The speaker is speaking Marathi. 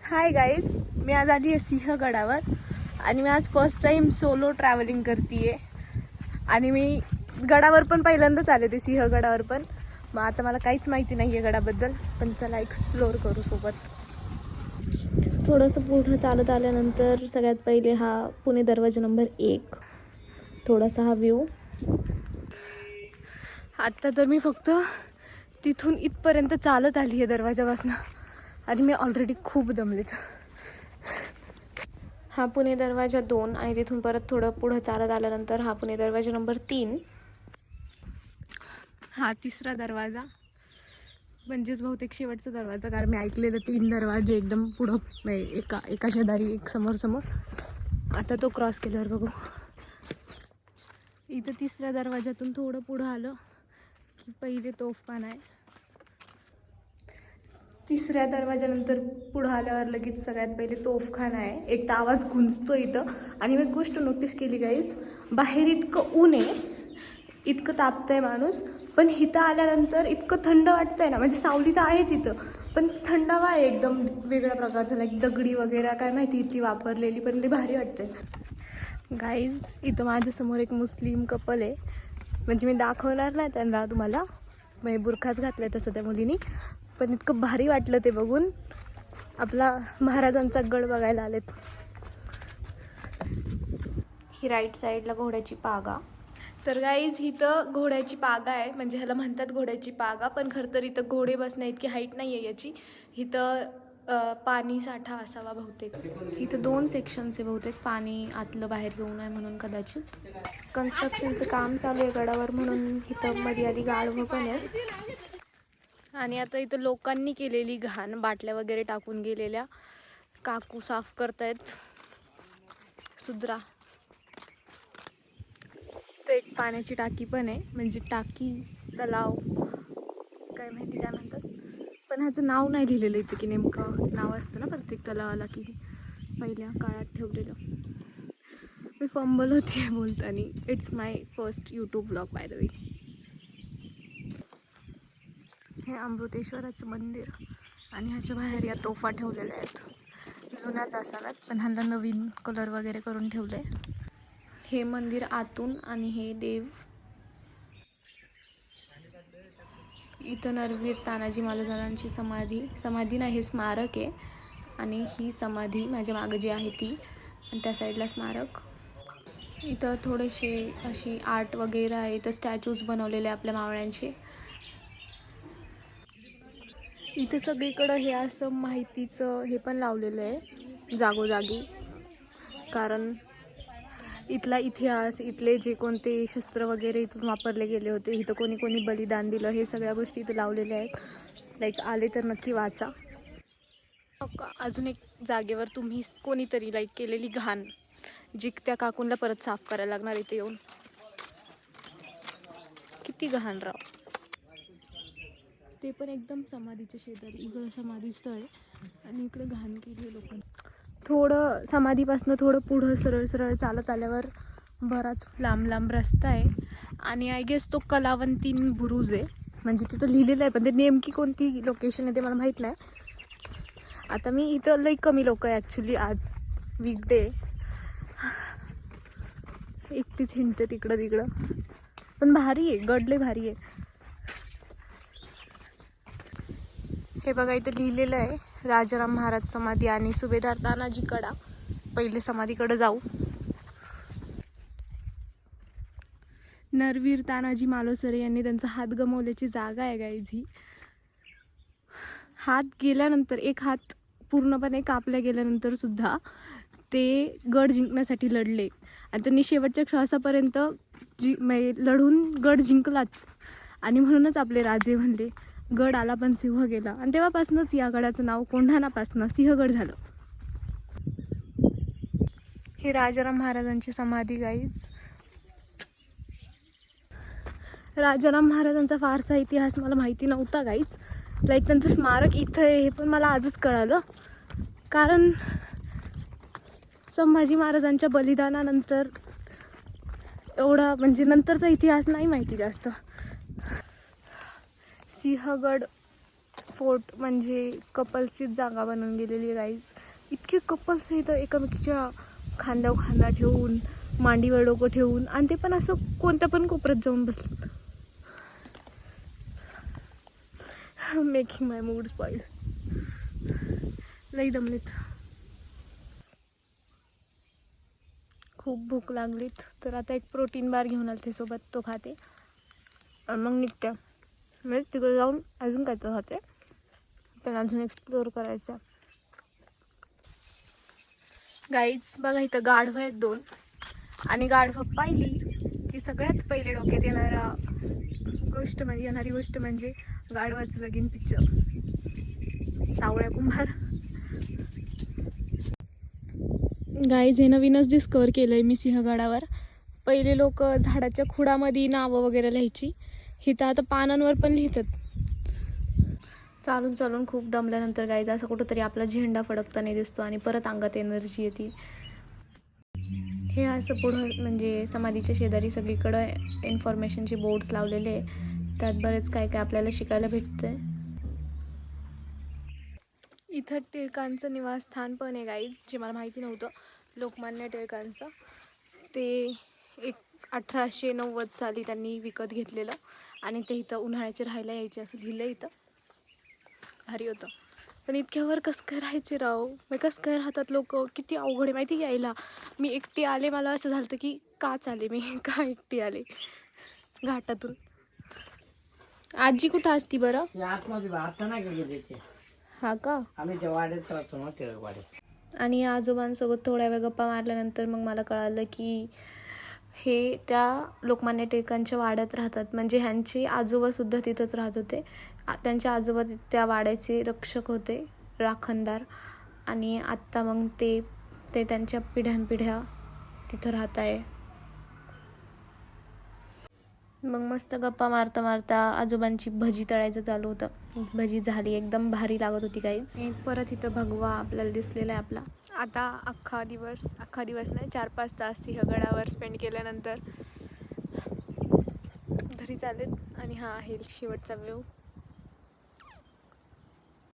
हाय गाईज, मी आज आली आहे सिंहगडावर आणि मी आज फर्स्ट टाइम सोलो ट्रॅव्हलिंग करते आहे. आणि मी गडावर पण पहिल्यांदाच आले ते सिंहगडावर पण. मग आता मला काहीच माहिती नाही आहे गडाबद्दल, पण चला एक्सप्लोअर करू सोबत. थोडंसं पुढं चालत आल्यानंतर सगळ्यात पहिले हा पुणे दरवाजा नंबर 1. थोडासा हा व्ह्यू. आत्ता तर मी फक्त तिथून इथपर्यंत चालत आली आहे दरवाजापासून आणि मी ऑलरेडी खूप दमलेत. हा पुणे दरवाजा 2 आणि तिथून परत थोडं पुढं चालत आल्यानंतर हा पुणे दरवाजा नंबर 3. हा तिसरा दरवाजा, म्हणजेच बहुतेक शेवटचा दरवाजा, कारण मी ऐकलेलं 3 दरवाजे एकदम पुढं एका शेजारी एक समोर. आता तो क्रॉस केल्यावर बघू. इथं तिसऱ्या दरवाजातून थोडं पुढं आलं की पहिले तोफखाना आहे. तिसऱ्या दरवाजानंतर पुढं आल्यावर लगेच सगळ्यात पहिले तोफखाना आहे. एक तर आवाज गुंजतो इथं. आणि मी एक गोष्ट नोटीस केली गाईज, बाहेर इतकं ऊन आहे, इतकं तापतंय माणूस, पण इथं आल्यानंतर इतकं थंड वाटतंय ना. म्हणजे सावली तर आहेच इथं, पण थंडावा आहे एकदम वेगळ्या प्रकारचा. लाईक दगडी वगैरे काय माहिती इथली वापरलेली, पण ते भारी वाटतंय. गाईज, इथं माझ्यासमोर एक मुस्लिम कपल आहे. म्हणजे मी दाखवणार नाही त्यांना तुम्हाला, म्हणजे बुरखाच घातलाय तसं त्या मुलीनी, पण इतकं भारी वाटलं ते बघून. आपला महाराजांचा गड बघायला आलेत. ही राईट साईडला घोड्याची पागा. तर गाईज, इथं घोड्याची पागा आहे, म्हणजे ह्याला म्हणतात घोड्याची पागा, पण खरं तर इथं घोडे बसण्या इतकी हाईट नाही आहे याची. इथं पाणी साठा असावा बहुतेक. इथं 2 सेक्शन्स आहे बहुतेक, पाणी आतलं बाहेर येऊ नये म्हणून कदाचित. कन्स्ट्रक्शनचं काम चालू आहे गडावर, म्हणून इथं मध्ये आधी गाढवं पण आहे. आणि आता इथं लोकांनी केलेली घाण, बाटल्या वगैरे टाकून गेलेल्या, काकू साफ करतायत. सुधरा. इथं एक पाण्याची टाकी पण आहे, म्हणजे टाकी, तलाव, काय माहिती काय म्हणतात, पण ह्याचं नाव नाही लिहिलेलं इथं की नेमकं नाव असतं ना प्रत्येक तलावाला की पहिल्या काळात ठेवलेलं. मी फंबल होती बोलताना. It's my first YouTube vlog by the way. हे अमृतेश्वराचं मंदिर आणि ह्याच्या बाहेर या तोफा ठेवलेल्या आहेत. जुन्याच असाव्यात, पण ह्यांना नवीन कलर वगैरे करून ठेवले. हे मंदिर आतून आणि हे देव. इथं नरवीर तानाजी मालुसरेंची समाधी नाही, हे स्मारक आहे. आणि ही समाधी माझ्या मागं जी आहे ती, आणि त्या साईडला स्मारक. इथं थोडेसे अशी आर्ट वगैरे आहे. इथं स्टॅच्यूज बनवलेले आपल्या मावळ्यांचे. इथं सगळीकडं हे असं माहितीचं हे पण लावलेलं आहे जागोजागी, कारण इथला इतिहास, इथले जे कोणते शस्त्र वगैरे इथून वापरले गेले होते, इथं कोणी कोणी बलिदान दिलं, हे सगळ्या गोष्टी इथं लावलेल्या आहेत. लाईक आले तर नक्की वाचा. अजून एक जागेवर तुम्ही कोणीतरी लाईक केलेली घाण, जी त्या काकूंना परत साफ करायला लागणार इथे येऊन. किती घाण राव. ते पण एकदम समाधीच्या शेजारी, इकडं समाधी स्थळ आहे आणि इकडे घाण केली लोकांनी. थोडं समाधीपासून थोडं पुढं सरळ चालत आल्यावर बराच लांब रस्ता आहे आणि आय गेस तो कलावंतीन बुरुज आहे, म्हणजे तिथं लिहिलेलं आहे, पण ते नेमकी कोणती लोकेशन आहे ते मला माहीत नाही. आता मी इथं लई कमी लोक आहे ॲक्च्युली, आज वीकडे, एकटीच हिंडते तिकडं, पण भारी आहे, गड भारी आहे. हे बघा, इथं लिहिलेलं आहे राजाराम महाराज समाधी आणि सुभेदार तानाजी कडा. पहिले समाधीकडे जाऊ. नरवीर तानाजी मालुसरे यांनी त्यांचा हात गमावल्याची जागा आहे गाईज ही. हात गेल्यानंतर, एक हात पूर्णपणे कापल्या गेल्यानंतर सुद्धा ते गड जिंकण्यासाठी लढले आणि त्यांनी शेवटच्या श्वासापर्यंत लढून गड जिंकलाच. आणि म्हणूनच आपले राजे म्हणले, गड आला पण सिंह गेला. आणि तेव्हापासूनच या गडाचं नाव कोंढाणापासून सिंहगड झालं. ही राजाराम महाराजांची समाधी गाईज. राजाराम महाराजांचा फारसा इतिहास मला माहिती नव्हता गाईज. लाईक त्यांचं स्मारक इथं आहे हे पण मला आजच कळालं, कारण संभाजी महाराजांच्या बलिदानानंतर एवढा म्हणजे नंतरचा इतिहास नाही माहिती जास्त. सिंहगड फोर्ट म्हणजे कपल्सचीच जागा बनवून गेलेली आहे गाईज. इतके कपल्स आहेत एकमेकीच्या खांद्यावर खांदा ठेवून, मांडीवर डोकं ठेवून, आणि ते पण असं कोणत्या पण कोपऱ्यात जाऊन बसलं. मेकिंग माय मूड स्पॉइल. लई दमलीत, खूप भूक लागलीत, तर आता एक प्रोटीन बार घेऊन आले सोबत, तो खाते आणि मग निघते. म्हणजे तिकडे जाऊन अजून काय तर खाते, पण अजून एक्सप्लोअर करायचं. गाईज बघा, इथं गाढवं आहेत 2, आणि गाढवं पाहिली की सगळ्यात पहिले डोक्यात येणारी गोष्ट म्हणजे गाढवाचं लगीन पिक्चर, सावळ्या कुंभार. गाईज हे नवीनच डिस्कवर केलंय मी सिंहगडावर. पहिले लोक झाडाच्या खुडामध्ये नावं वगैरे लिहायची, ही तर आता पानांवर पण लिहितात. चालून चालून खूप दमल्यानंतर गाईज असं कुठंतरी आपला झेंडा फडकताना दिसतो आणि परत अंगात एनर्जी येते. हे असं पुढं म्हणजे समाधीच्या शेजारी सगळीकडं इन्फॉर्मेशनचे बोर्ड्स लावलेले आहे, त्यात बरेच काय काय आपल्याला शिकायला भेटतंय. इथं टिळकांचं निवासस्थान पण आहे गाईज, जे मला माहिती नव्हतं. लोकमान्य टिळकांचं ते 1890 साली त्यांनी विकत घेतलेलं, आणि ते इथं उन्हाळ्याचे राहायला यायचे असं लिहिलं इथं. भारी होतं. पण इतक्यावर कसं काय राहायचे राव, मग कसं काय राहतात लोक, किती अवघड आहे माहिती यायला. मी एकटी आले, मला असं झालं की काच आले मी, का एकटी आले घाटातून. आजी कुठं असती बरं? हा का? आम्ही त्या वाड्यात राहतो ना, त्या वाड्यात. आणि आजोबांसोबत थोड्या वेळ गप्पा मारल्यानंतर मग मला कळालं की हे त्या लोकमान्य टिळकांच्या वाड्यात राहतात, म्हणजे ह्यांचे आजोबासुद्धा तिथंच राहत होते. त्यांचे आजोबा त्या वाड्याचे रक्षक होते, राखणदार, आणि आत्ता मग ते त्यांच्या पिढ्यानपिढ्या तिथं राहत आहे. मग मस्त गप्पा मारता मारता आजोबांची भजी तळायचं चालू होतं. भजी झाली, एकदम भारी लागत होती काहीच. परत इथं भगवा आपल्याला दिसलेला आहे आपला. आता अख्खा दिवस नाही, 4-5 तास सिंहगडावर स्पेंड केल्यानंतर घरी चालेल. आणि हा आहे शेवटचा व्ह्यू.